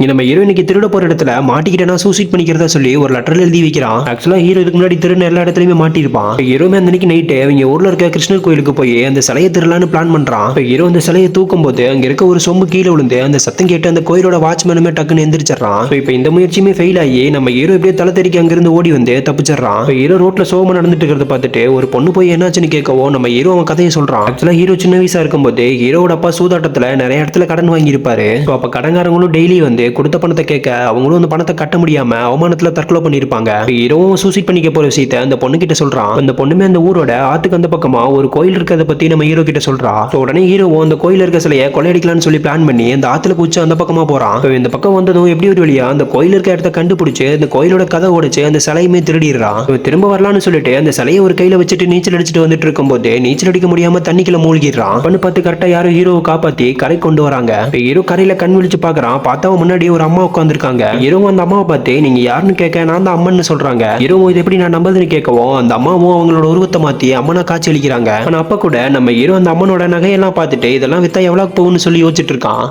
நம்ம ஹீரோ இன்னைக்கு திருட போற இடத்துல மாட்டிக்கிட்டேனா சூசைட் பண்ணிக்கிறதா சொல்லி ஒரு லெட்டர்ல எழுதி வைக்கிறான். ஆக்சுவலா ஹீரோ இதுக்கு முன்னாடி திருட எல்லா இடத்துலயுமே மாட்டிருப்பான். ஹீரோமே அந்த அன்னைக்கு நைட்டு அவங்க ஊர்ல இருக்க கிருஷ்ணர் கோயிலுக்கு போய் அந்த சிலையை திருடலான்னு பிளான் பண்றான். ஹீரோ அந்த சிலையை தூக்கும் போது அங்க இருக்க ஒரு சொம்பு கீழே விழுந்து அந்த சத்தம் கேட்டு அந்த கோயிலோட வாட்ச்மேனுமே டக்குன்னு எந்திரிச்சிடறான். இப்ப இந்த முயற்சியுமே ஃபெயில் ஆகி நம்ம ஹீரோ எப்படியே தலை தெறிக்க அங்கிருந்து ஓடி வந்து தப்பிச்சிடறான். ஹீரோ ரோட்ல சோகமா நடந்துட்டு இருக்கிறத பார்த்துட்டு ஒரு பொண்ணு போய் என்னாச்சுன்னு கேட்கவும் நம்ம ஹீரோ அவன் கதையை சொல்றான். ஆக்சுவலா ஹீரோ சின்ன வயசா இருக்கும்போது ஹீரோட அப்பா சூதாட்டத்துல நிறைய இடத்துல கடன் வாங்கியிருப்பாரு. அப்ப கடன்காரங்களும் டெய்லி வந்து கொடுத்த பணத்தை கேட்க அவங்களும் அந்த பணத்தை கட்ட முடியாம அவமானத்துல தற்கொலை பண்ணிருப்பாங்க. ஹீரோவும் சூசைட் பண்ணிக்க போற விஷயத்த அந்த பொண்ணு கிட்ட சொல்றான். அந்த பொண்ணுமே அந்த ஊரோட ஆத்துக்கு அந்த பக்கமா ஒரு கோயில் இருக்கிறத பத்தி நம்ம ஹீரோ கிட்ட சொல்றா. உடனே ஹீரோவும் அந்த கோயில் இருக்க சிலையை கொள்ளையடிக்கலாம்னு சொல்லி பிளான் பண்ணி அந்த ஆத்துல குச்சி அந்த பக்கமா போறான். இந்த பக்கம் வந்ததும் எப்படி ஒரு வழியா அந்த கோயில் இருக்க இடத்த கண்டுபிடிச்சு அந்த கோயிலோட கதை உடைச்சு அந்த சிலையுமே திருடிடுறான். திரும்ப வரலாம்னு சொல்லிட்டு அந்த சிலையை ஒரு கையில வச்சுட்டு நீச்சல் அடிச்சுட்டு வந்துட்டு இருக்கும்போது நீச்சல் அடிக்க முடியாம தண்ணிக்குள்ள மூழ்கிடுறான். பண்ணு பார்த்து கரெக்டா யாரும் ஹீரோவை காப்பாத்தி கரை கொண்டு வராங்க. ஹீரோ கரையில கண் விழிச்சு பாக்குறான். பார்த்தா முன்னாடி ஒரு அம்மா உட்காந்துருக்காங்க. ஹீரோ அந்த அம்மாவை பார்த்து நீங்க யாருன்னு கேட்க நான் தான் அம்மன்னு சொல்றாங்க. ஹீரோ இது எப்படி நான் நம்பதுன்னு கேட்கவும் அந்த அம்மாவும் அவங்களோட உருவத்தை மாத்தி அம்மனா காட்சி அளிக்கிறாங்க. ஆனா அப்ப கூட நம்ம ஹீரோ அந்த அம்மனோட நகையெல்லாம் பார்த்துட்டு இதெல்லாம் வித்தா எவ்வளவு போகும்னு சொல்லி யோசிச்சுட்டு இருக்கான்.